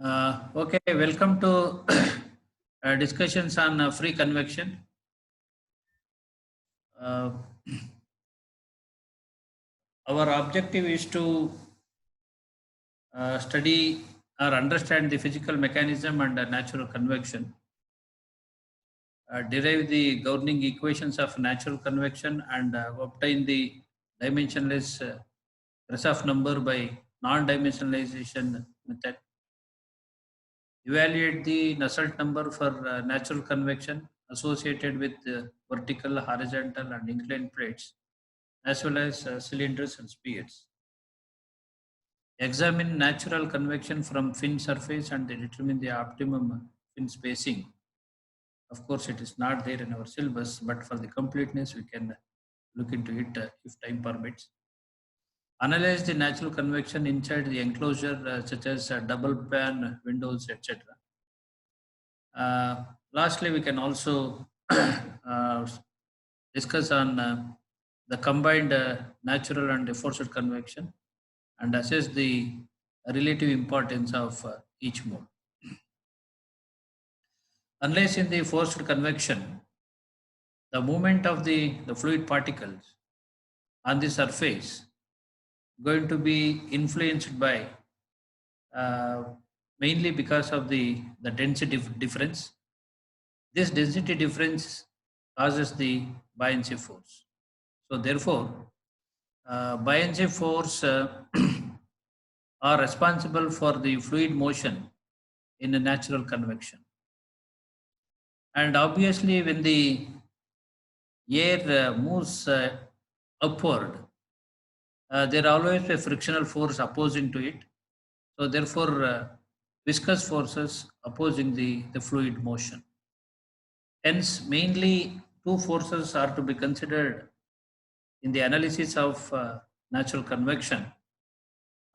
Okay, welcome to discussions on free convection. Uh, our objective is to study or understand the physical mechanism and natural convection, derive the governing equations of natural convection, and obtain the dimensionless Grashof number by non-dimensionalization method. Evaluate the Nusselt number for natural convection associated with vertical, horizontal, and inclined plates, as well as cylinders and spheres. Examine natural convection from fin surface and determine the optimum fin spacing. Of course, it is not there in our syllabus, but for the completeness, we can look into it if time permits. Analyze the natural convection inside the enclosure, such as double pan windows, etc. Lastly, we can also discuss on the combined natural and forced convection and assess the relative importance of each mode. Unless in the forced convection, the movement of the fluid particles on the surface going to be influenced by uh, mainly because of the density difference. This density difference causes the buoyancy force. So therefore, buoyancy force are responsible for the fluid motion in a natural convection. And obviously, when the air moves upward, there always a frictional force opposing to it. So therefore, viscous forces opposing the fluid motion. Hence, mainly two forces are to be considered in the analysis of natural convection.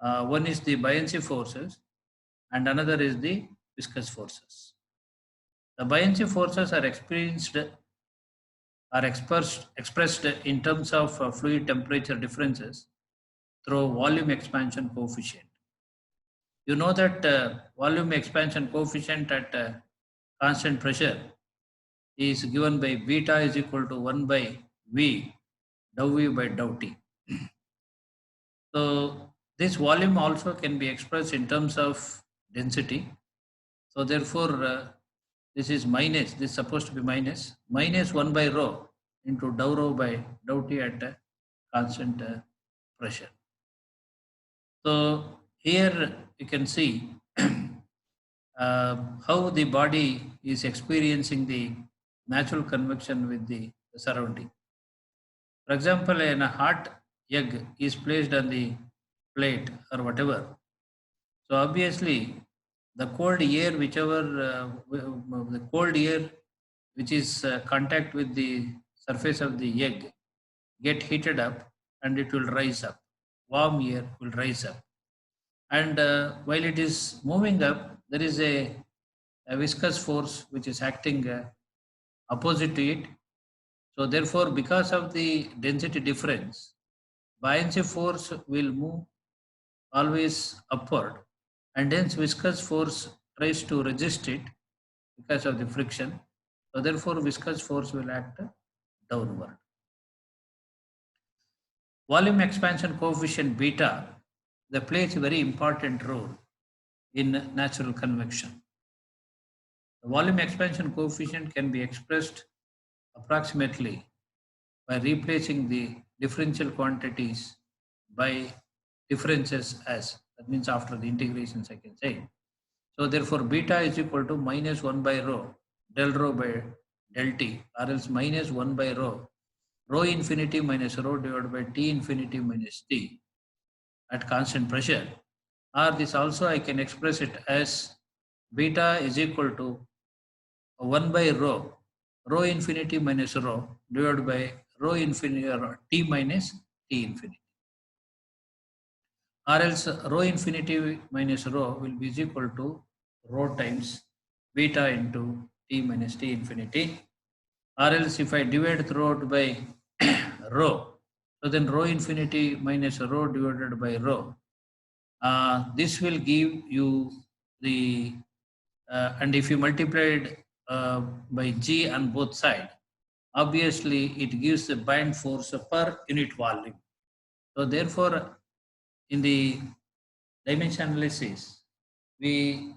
One is the buoyancy forces and another is the viscous forces. The buoyancy forces are expressed in terms of fluid temperature differences through volume expansion coefficient. You know that volume expansion coefficient at constant pressure is given by beta is equal to 1 by V dou V by dou T. So this volume also can be expressed in terms of density. So therefore, this is minus, this is supposed to be minus 1 by rho into dou rho by dou T at constant pressure. So here you can see how the body is experiencing the natural convection with the surrounding. For example, when a hot egg is placed on the plate or whatever, so obviously the cold air, the cold air which is contact with the surface of the egg get heated up and it will rise up. Warm air will rise up. And while it is moving up, there is a viscous force which is acting opposite to it. So therefore, because of the density difference, buoyancy force will move always upward, and hence viscous force tries to resist it because of the friction. So therefore, viscous force will act downward. Volume expansion coefficient beta, that plays a very important role in natural convection. The volume expansion coefficient can be expressed approximately by replacing the differential quantities by differences as, that means after the integrations I can say. So therefore beta is equal to minus 1 by rho del rho by del T, or else minus 1 by rho infinity minus rho divided by T infinity minus T at constant pressure. Or this also I can express it as beta is equal to 1 by rho infinity minus rho divided by rho infinity or T minus T infinity. Or else rho infinity minus rho will be equal to rho times beta into T minus T infinity. Or else if I divide throughout by rho, so then rho infinity minus rho divided by rho. This will give you the and if you multiplied by G on both sides, obviously it gives the bind force per unit volume. So therefore, in the dimension analysis, we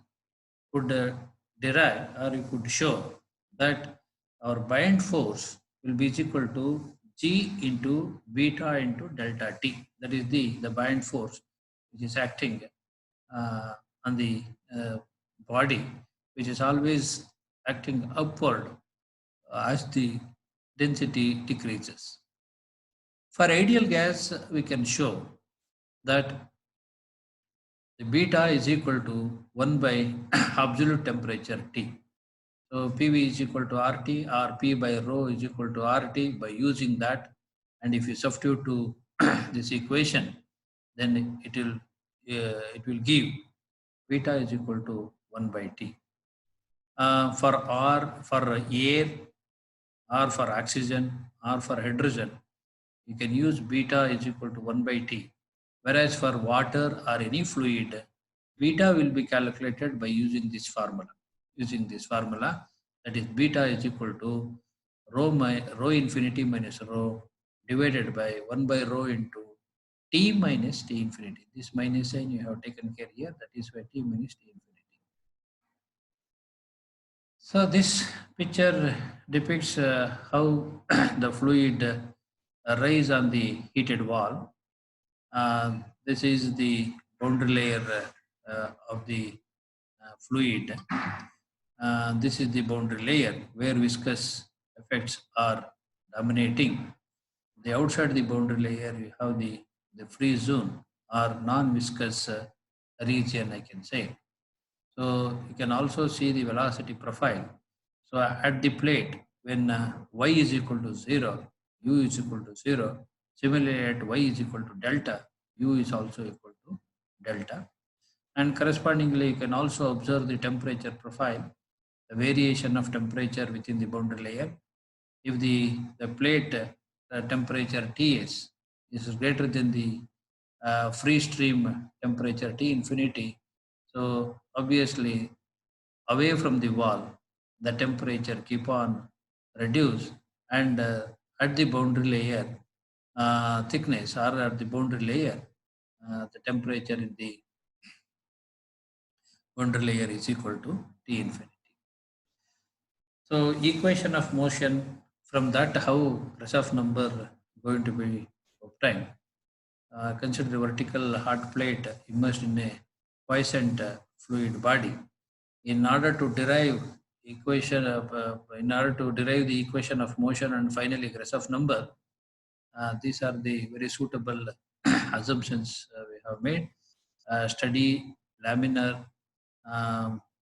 could derive or you could show that our bind force will be equal to G into beta into delta T. That is the bind force which is acting uh, on the uh, body, which is always acting upward as the density decreases. For ideal gas, we can show that the beta is equal to 1 by absolute temperature T. So PV is equal to RT, or P by rho is equal to RT by using that. And if you substitute to this equation, then it will give beta is equal to 1 by T. For R, for air, or for oxygen, or for hydrogen, you can use beta is equal to 1 by T. Whereas for water or any fluid, beta will be calculated by using this formula. Using this formula, that is beta is equal to rho infinity minus rho divided by 1 by rho into T minus T infinity. This minus sign you have taken care here, that is why T minus T infinity. So this picture depicts how the fluid rise on the heated wall. This is the boundary layer of the fluid. This is the boundary layer where viscous effects are dominating. The outside the boundary layer, you have the free zone or non-viscous region, I can say. So you can also see the velocity profile. So at the plate, when y is equal to 0, u is equal to 0. Similarly, at y is equal to delta, u is also equal to delta. And correspondingly, you can also observe the temperature profile, the variation of temperature within the boundary layer. If the plate temperature Ts is greater than the free stream temperature T infinity, so obviously away from the wall, the temperature keep on reduce, and at the boundary layer thickness or at the boundary layer, the temperature in the boundary layer is equal to T infinity. So equation of motion, from that how Grashof number going to be obtained. Consider the vertical hot plate immersed in a quiescent fluid body. In order to derive in order to derive the equation of motion and finally Grashof number, these are the very suitable assumptions we have made. Study laminar,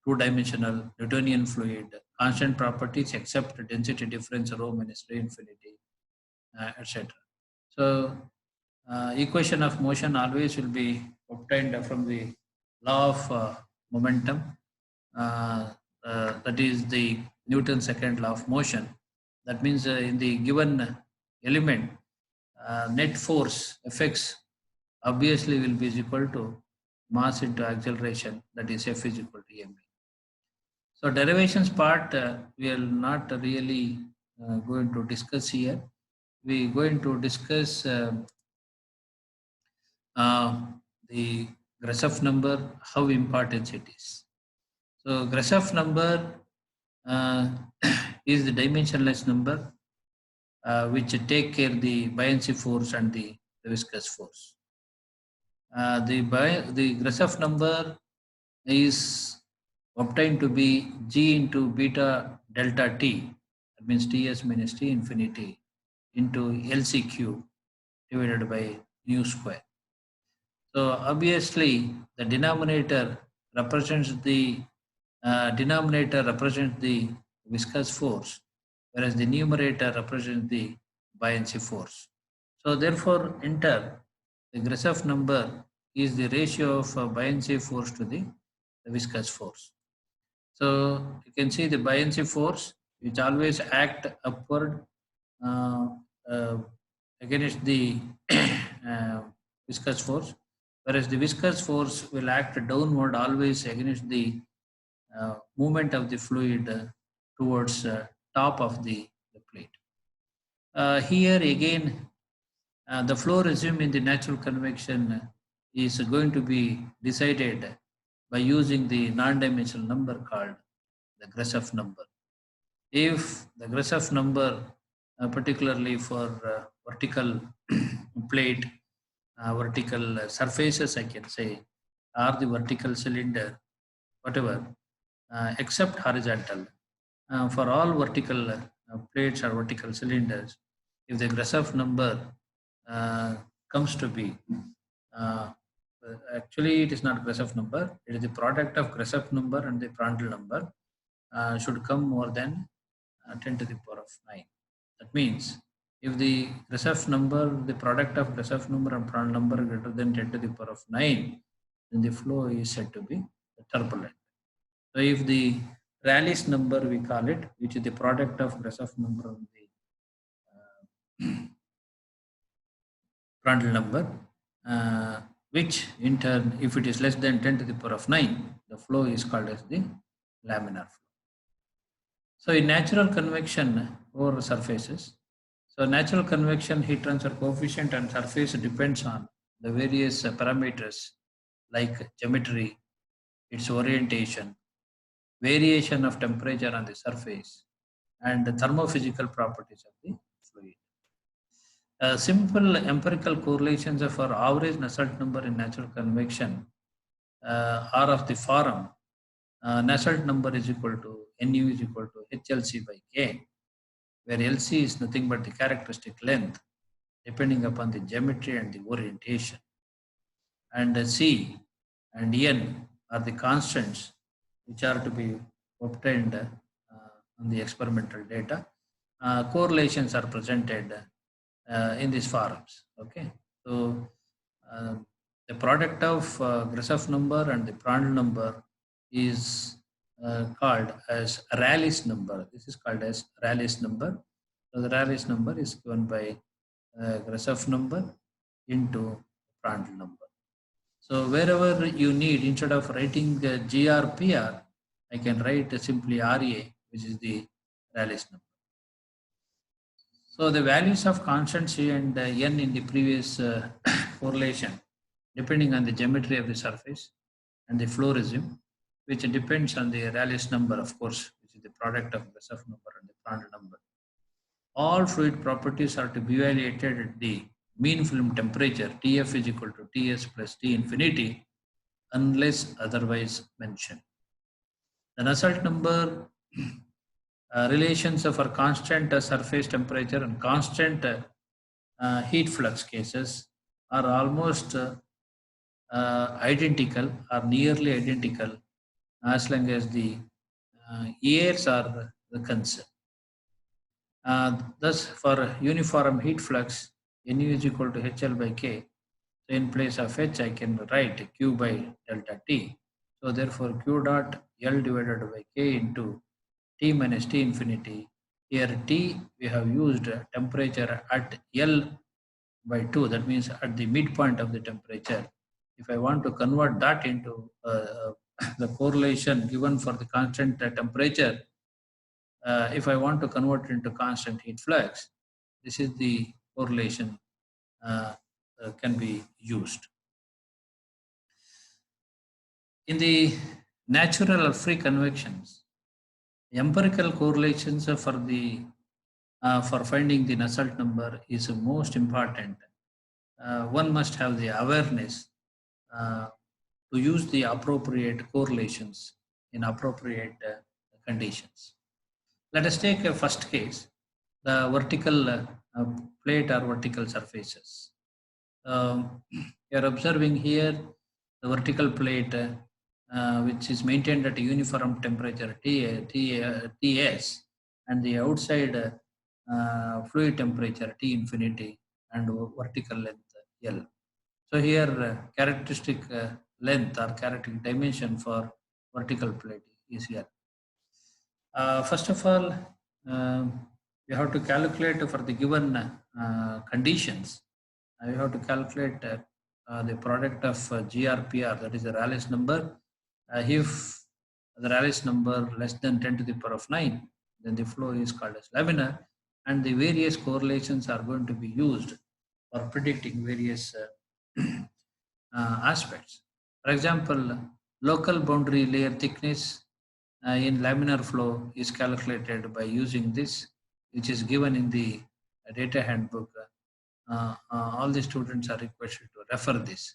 two-dimensional Newtonian fluid, constant properties except density difference rho minus rho infinity, etc. So equation of motion always will be obtained from the law of momentum. That is the Newton's second law of motion. That means in the given element, net force Fx obviously will be equal to mass into acceleration, that is F is equal to ma. So derivations part we are not really going to discuss here. We are going to discuss the Grashof number, how important it is. So Grashof number uh, is the dimensionless number which take care the buoyancy force and the viscous force. The Grashof number is obtained to be G into beta delta T, that means Ts minus T infinity into LC cube divided by nu square. So obviously the denominator represents the viscous force, whereas the numerator represents the buoyancy force. So therefore, enter the Grashof number is the ratio of buoyancy force to the viscous force. So you can see the buoyancy force which always act upward uh, uh, against the viscous force. whereas the viscous force will act downward always against the movement of the fluid towards top of the plate. Here again, the flow regime in the natural convection is going to be decided by using the non-dimensional number called the Grashof number. If the Grashof number, particularly for vertical plate, vertical surfaces, I can say, or the vertical cylinder, whatever, except horizontal. For all vertical plates or vertical cylinders, if the Grashof number comes to be, actually it is not Grashof number, it is the product of Grashof number and the Prandtl number should come more than 10 to the power of 9. That means if the Grashof number, the product of Grashof number and Prandtl number greater than 10 to the power of 9, then the flow is said to be turbulent. So if the Rayleigh's number we call it, which is the product of Grashof number and the Prandtl number, which in turn, if it is less than 10 to the power of 9, the flow is called as the laminar flow. So in natural convection over surfaces, so natural convection heat transfer coefficient and surface depends on the various parameters like geometry, its orientation, variation of temperature on the surface, and the thermophysical properties of the fluid. Simple empirical correlations for average Nusselt number in natural convection are of the form Nusselt number is equal to Nu is equal to HLC by K, where LC is nothing but the characteristic length depending upon the geometry and the orientation, and C and N are the constants which are to be obtained on the experimental data. Correlations are presented in these forums. Okay, so the product of Grashof number and the Prandtl number is called as Rayleigh's number. This is called as Rayleigh's number. So the Rayleigh's number is given by Grashof number into Prandtl number. So wherever you need, instead of writing GRPR, I can write simply RA, which is the Rayleigh's number. So the values of constant C and N in the previous correlation, depending on the geometry of the surface and the flow regime, which depends on the Rayleigh's number, of course, which is the product of Grashof number and the Prandtl number. All fluid properties are to be evaluated at the mean film temperature, Tf is equal to Ts plus T infinity, unless otherwise mentioned. The Nusselt number relations for constant surface temperature and constant heat flux cases are almost identical or nearly identical as long as the airs are concerned. Thus, for uniform heat flux, Nu is equal to HL by K. So in place of H, I can write Q by delta T. So therefore, Q dot L divided by K into T minus T infinity. Here T, we have used temperature at L by 2. That means at the midpoint of the temperature. If I want to convert that into the correlation given for the constant temperature, if I want to convert it into constant heat flux, this is the correlation can be used. In the natural or free convections, empirical correlations for the for finding the Nusselt number is most important. One must have the awareness to use the appropriate correlations in appropriate conditions. Let us take a first case, the vertical plate or vertical surfaces. You are observing here the vertical plate which is maintained at a uniform temperature Ts, and the outside fluid temperature T infinity and vertical length L. So here characteristic length or characteristic dimension for vertical plate is L. First of all, you have to calculate for the given conditions. You have to calculate the product of GRPR, that is the Rayleigh's number. If the Rayleigh's number less than 10 to the power of 9, then the flow is called as laminar, and the various correlations are going to be used for predicting various aspects. For example, local boundary layer thickness in laminar flow is calculated by using this, which is given in the data handbook. All the students are requested to refer this.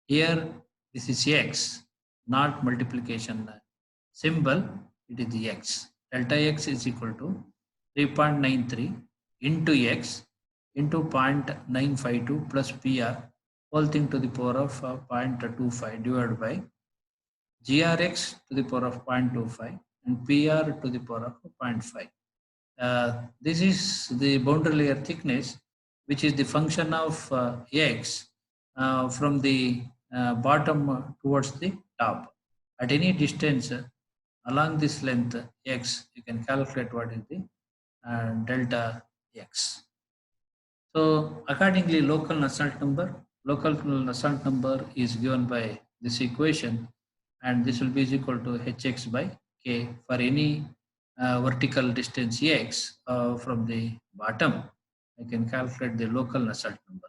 Here, this is X, not multiplication symbol, it is the X. Delta X is equal to 3.93 into X into 0.952 plus PR, whole thing to the power of 0.25 divided by GRX to the power of 0.25 and PR to the power of 0.5. This is the boundary layer thickness, which is the function of X from the bottom towards the top. At any distance along this length X, you can calculate what is the delta X. So accordingly, local Nusselt number is given by this equation, and this will be is equal to Hx by K for any vertical distance X from the bottom. I can calculate the local Nusselt number.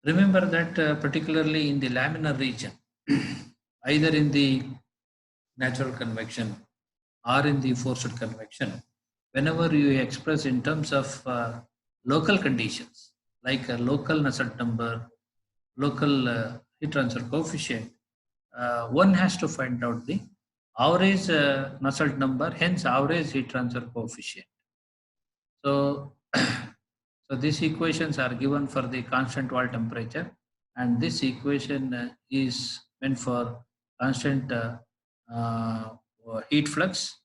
Remember that particularly in the laminar region, either in the natural convection or in the forced convection, whenever you express in terms of local conditions like a local Nusselt number, local heat transfer coefficient, one has to find out the average Nusselt number, hence average heat transfer coefficient. So, so these equations are given for the constant wall temperature, and this equation is meant for constant heat flux,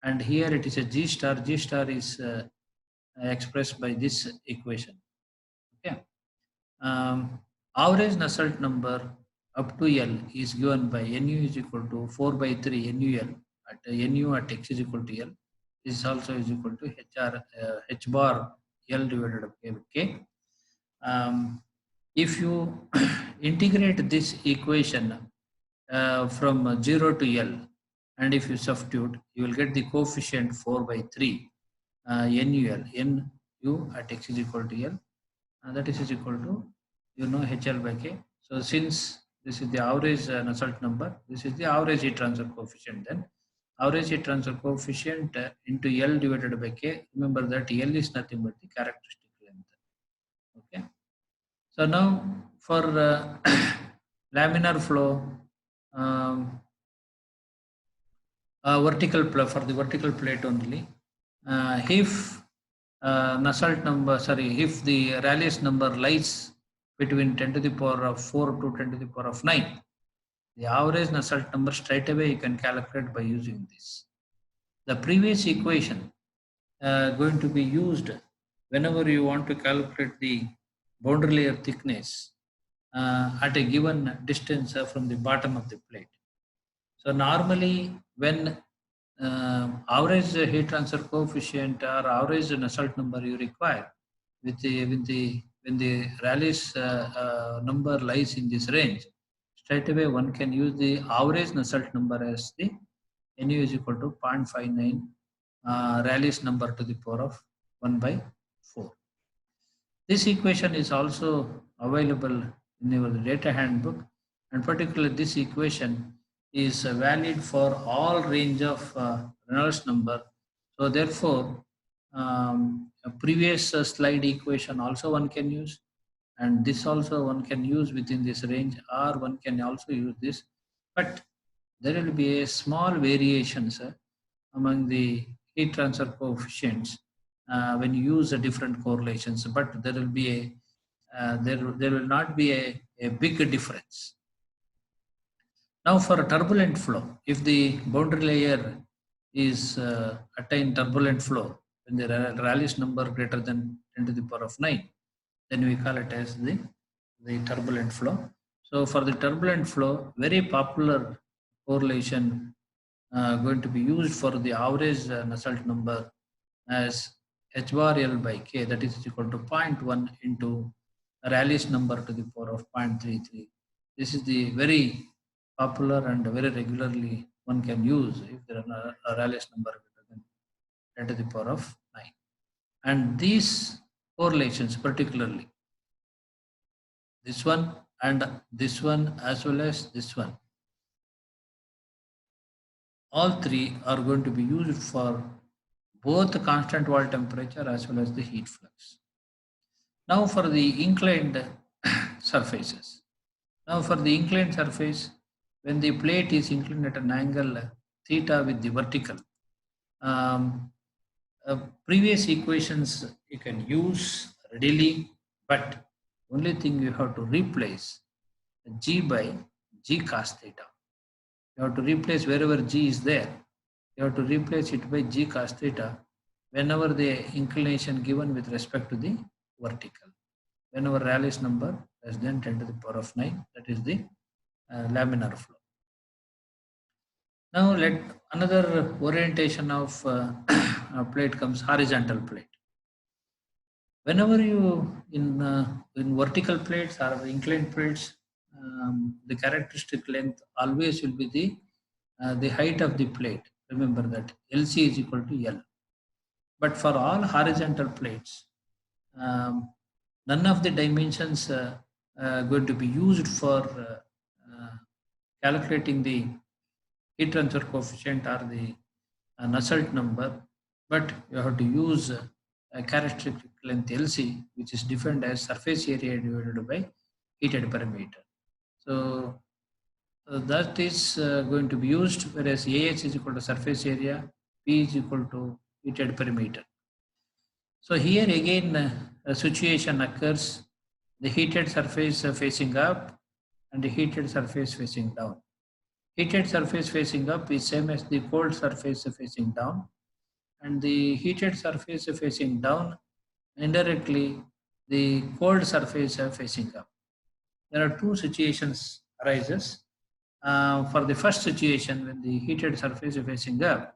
and here it is a G star. G star is expressed by this equation. Okay. Average Nusselt number up to L is given by Nu is equal to 4 by 3 NuL at Nu at X is equal to L. This also is equal to H bar L divided by K. If you integrate this equation from 0 to L, and if you substitute, you will get the coefficient 4 by 3 NuL, Nu at X is equal to L, that is equal to, HL by K. So since this is the average Nusselt number, this is the average heat transfer coefficient, then average heat transfer coefficient into L divided by K. Remember that L is nothing but the characteristic length. Okay. So now for laminar flow, for the vertical plate only, if Nusselt number, if the Rayleigh's number lies between 10 to the power of 4 to 10 to the power of 9, the average Nusselt number straight away you can calculate by using this. The previous equation going to be used whenever you want to calculate the boundary layer thickness at a given distance from the bottom of the plate. So normally when average heat transfer coefficient or average Nusselt number you require when the Rayleigh's number lies in this range, straight away one can use the average Nusselt number as the Nu is equal to 0.59 Rayleigh's number to the power of 1 by 4. This equation is also available in your data handbook, and particularly this equation is valid for all range of Reynolds number. So therefore, a previous slide equation also one can use, and this also one can use within this range, or one can also use this, but there will be a small variations among the heat transfer coefficients when you use the different correlations, but there will be there will not be a big difference. Now for a turbulent flow, if the boundary layer is attain turbulent flow, when the Rayleigh's number greater than 10 to the power of 9, then we call it as the turbulent flow. So for the turbulent flow, very popular correlation going to be used for the average Nusselt number as H bar L by K, that is equal to 0.1 into Rayleigh's number to the power of 0.33. This is the very popular and very regularly one can use if there are a Rayleigh's number greater than 10 to the power of 9. And these correlations, particularly this one and this one as well as this one, all three are going to be used for both the constant wall temperature as well as the heat flux. Now for the inclined surfaces. Now for the inclined surface, when the plate is inclined at an angle theta with the vertical, um, previous equations you can use readily, but only thing you have to replace g by g cos theta. You have to replace wherever g is there. You have to replace it by g cos theta whenever the inclination given with respect to the vertical. Whenever Rayleigh's number less than 10 to the power of 9, that is the laminar flow. Now let another orientation of a plate comes horizontal plate. Whenever you in vertical plates or inclined plates, the characteristic length always will be the height of the plate. Remember that LC is equal to L. But for all horizontal plates, none of the dimensions going to be used for calculating the heat transfer coefficient or the Nusselt number, but you have to use a characteristic length LC, which is defined as surface area divided by heated perimeter. So that is going to be used, whereas AH is equal to surface area, P is equal to heated perimeter. So here again a situation occurs, the heated surface facing up and the heated surface facing down. Heated surface facing up is same as the cold surface facing down, and the heated surface facing down, indirectly the cold surface facing up. There are two situations arises. For the first situation, when the heated surface is facing up,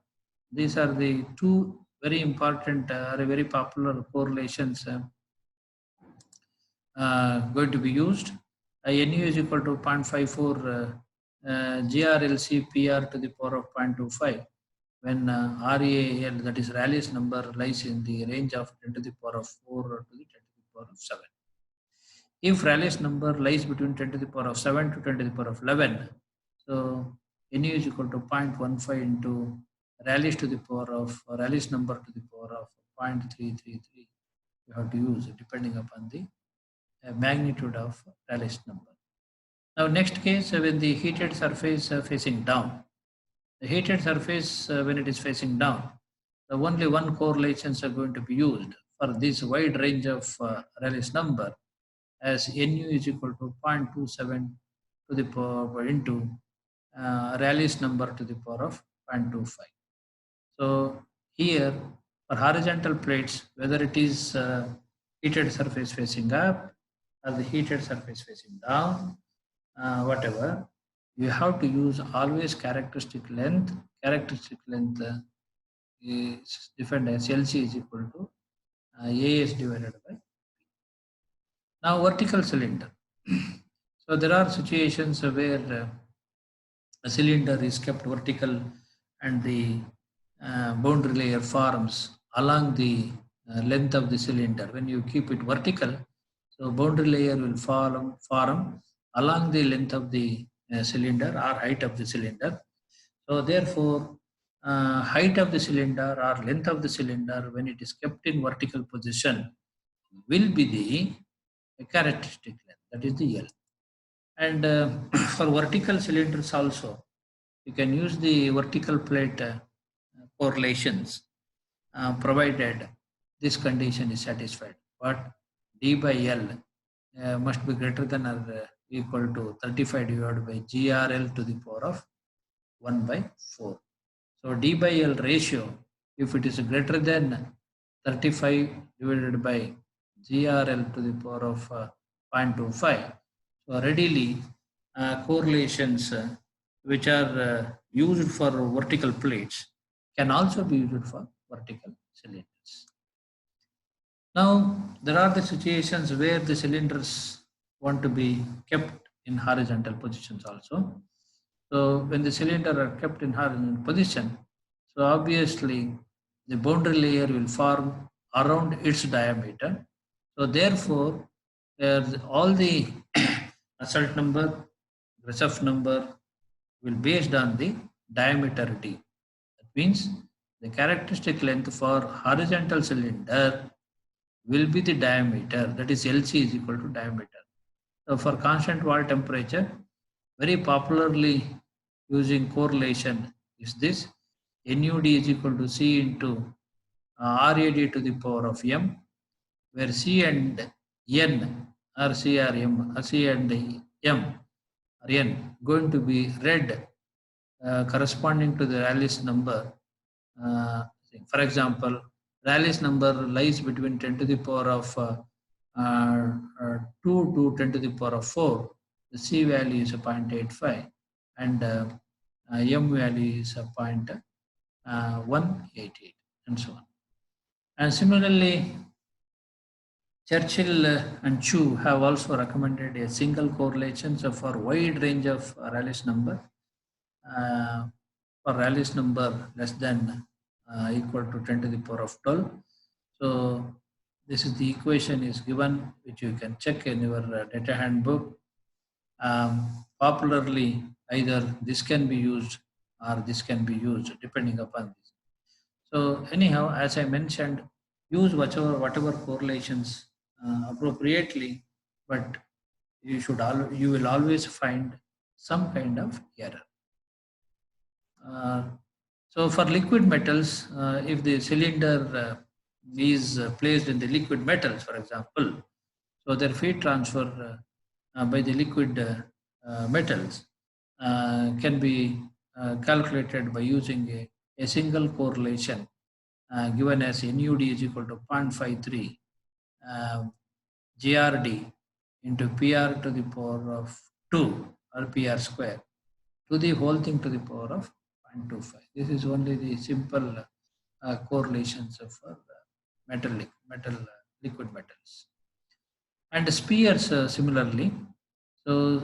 these are the two very important, very popular correlations going to be used. Nu is equal to 0.54 GRLC PR to the power of 0.25 when RAL, that is Rayleigh's number, lies in the range of 10 to the power of 4 to the 10 to the power of 7. If Rayleigh's number lies between 10 to the power of 7 to 10 to the power of 11, so Nu is equal to 0.15 into Rayleigh's to the power of Rayleigh's number to the power of 0.333. You have to use it depending upon the magnitude of Rayleigh's number. Now next case, when the heated surface facing down, the heated surface when it is facing down, the only one correlations are going to be used for this wide range of Rayleigh's number, as Nu is equal to 0.27 to the power into Rayleigh's number to the power of 0.25. So here for horizontal plates, whether it is heated surface facing up or the heated surface facing down, whatever, you have to use always characteristic length. Characteristic length is defined as LC is equal to AS divided by P. Now vertical cylinder. So there are situations where a cylinder is kept vertical and the boundary layer forms along the length of the cylinder. When you keep it vertical, so boundary layer will form along the length of the cylinder or height of the cylinder. So therefore, height of the cylinder or length of the cylinder when it is kept in vertical position will be the characteristic length, that is the L. And for vertical cylinders also, you can use the vertical plate correlations provided this condition is satisfied. But D by L must be greater than or equal to 35 divided by GRL to the power of 1 by 4. So D by L ratio, if it is greater than 35 divided by GRL to the power of 0.25, so readily correlations which are used for vertical plates can also be used for vertical cylinders. Now, there are the situations where the cylinders want to be kept in horizontal positions also. So, when the cylinder are kept in horizontal position, so obviously the boundary layer will form around its diameter. So, therefore, all the Nusselt number, Grashof number will based on the diameter d. That means the characteristic length for horizontal cylinder will be the diameter, that is LC is equal to diameter. So for constant wall temperature, very popularly using correlation is this: NUD is equal to C into RAD to the power of M, where C and N or C or M, or C and M or N going to be read corresponding to the Rayleigh's number. Uh, for example, Rayleigh's number lies between 10 to the power of 2 to 10 to the power of 4. The C value is a 0.85 and M value is a 0.188 and so on. And similarly, Churchill and Chu have also recommended a single correlation for wide range of Rayleigh's number. For Rayleigh's number less than equal to 10 to the power of 12. So this is the equation is given, which you can check in your data handbook. Popularly, either this can be used or this can be used depending upon this. So anyhow, as I mentioned, use whatever correlations appropriately, but you will always find some kind of error. Uh, so for liquid metals, if the cylinder is placed in the liquid metals, for example, so their feed transfer by the liquid metals can be calculated by using a single correlation given as NUD is equal to 0.53 GRD into PR to the power of 2 or PR square to the whole thing to the power of 0.25. This is only the simple correlations of liquid metals. And spheres similarly. So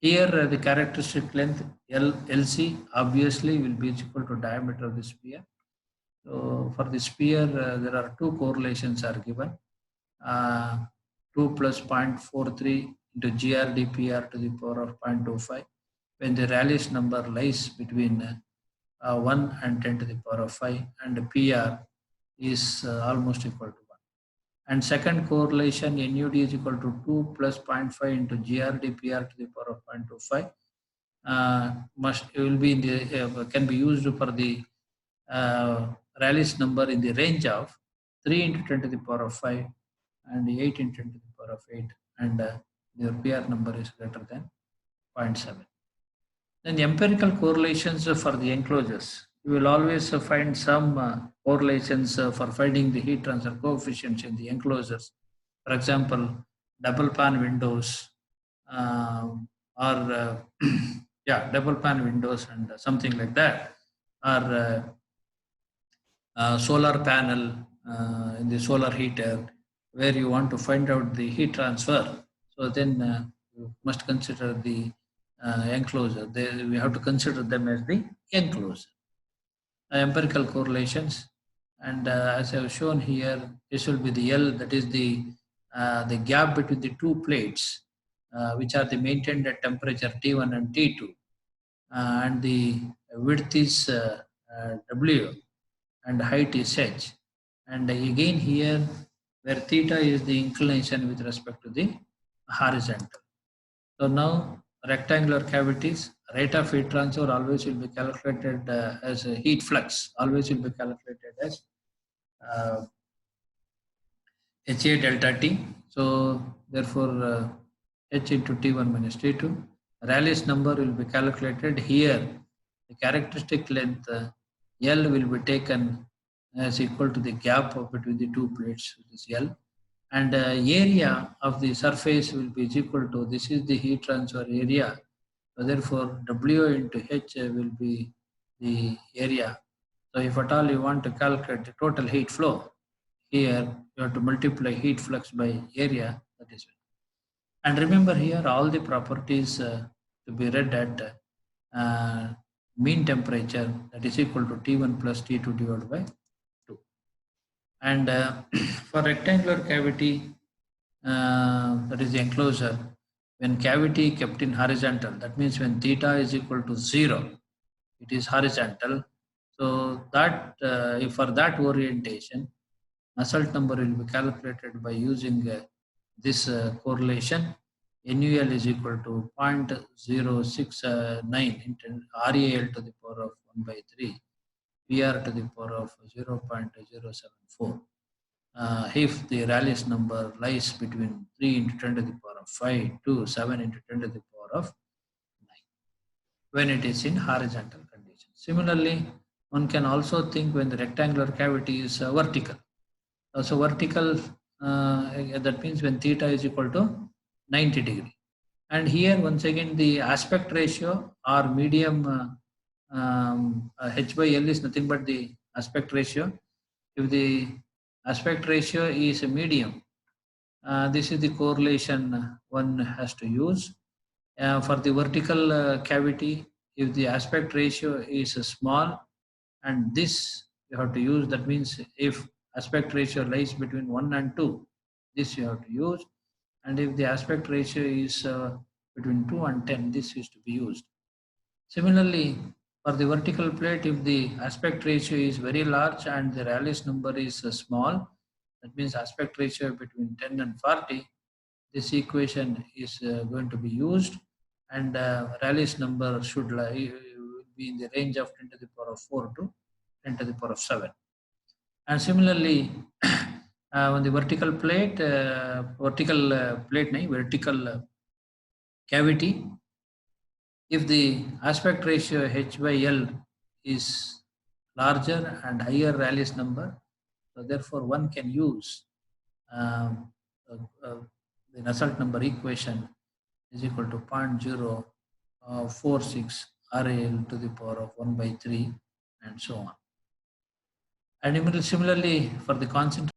here the characteristic length LC obviously will be equal to diameter of the sphere. So for the sphere, there are two correlations are given. 2 plus 0.43 into GRDPR to the power of 0.25 when the Rayleigh's number lies between 1 and 10 to the power of 5 and the PR is almost equal to 1. And second correlation, NUD is equal to 2 plus 0.5 into GRDPR to the power of 0.25 will be in the can be used for the Rayleigh's number in the range of 3 into 10 to the power of 5 and 8 into 10 to the power of 8, and your PR number is greater than 0.7. Then the empirical correlations for the enclosures. You will always find some correlations for finding the heat transfer coefficients in the enclosures. For example, double pan windows or double pan windows and something like that, or solar panel in the solar heater, where you want to find out the heat transfer. So then you must consider the enclosure. We have to consider them as the enclosure. Empirical correlations, and as I have shown here, this will be the L, that is the gap between the two plates, which are the maintained at temperature T1 and T2, and the width is W and height is H. And again here, where theta is the inclination with respect to the horizontal. So now rectangular cavities, rate of heat transfer always will be calculated as a heat flux, always will be calculated as HA delta T. So therefore H into T1 minus T2. Rayleigh's number will be calculated here. The characteristic length L will be taken as equal to the gap between the two plates, which is L. And area of the surface will be equal to, this is the heat transfer area. So therefore, W into H will be the area. So if at all you want to calculate the total heat flow, here You have to multiply heat flux by area, that is it. And remember here all the properties to be read at mean temperature, that is equal to T1 plus T2 divided by 2. And for rectangular cavity, that is the enclosure, when cavity kept in horizontal, that means when theta is equal to 0, it is horizontal. So that if for that orientation, Nusselt number will be calculated by using this correlation. NUL is equal to 0.069 into RAL to the power of 1 by 3, PR to the power of 0.074. If the Rayleigh's number lies between 3 into 10 to the power of 5 to 7 into 10 to the power of 9 when it is in horizontal condition. Similarly, one can also think when the rectangular cavity is vertical. So vertical, that means when theta is equal to 90 degree. And here once again the aspect ratio or medium H by L is nothing but the aspect ratio. If the aspect ratio is a medium, this is the correlation one has to use. For the vertical cavity, if the aspect ratio is small, and this you have to use, that means if aspect ratio lies between 1 and 2, this you have to use. And if the aspect ratio is between 2 and 10, this is to be used. Similarly, for the vertical plate, if the aspect ratio is very large and the Rayleigh's number is small, that means aspect ratio between 10 and 40, this equation is going to be used, and Rayleigh's number should be in the range of 10 to the power of 4 to 10 to the power of 7. And similarly, on the vertical cavity, if the aspect ratio H by L is larger and higher Rayleigh's number, so therefore one can use the Nusselt number equation is equal to 0.046 RAL to the power of 1 by 3 and so on. And similarly for the concentration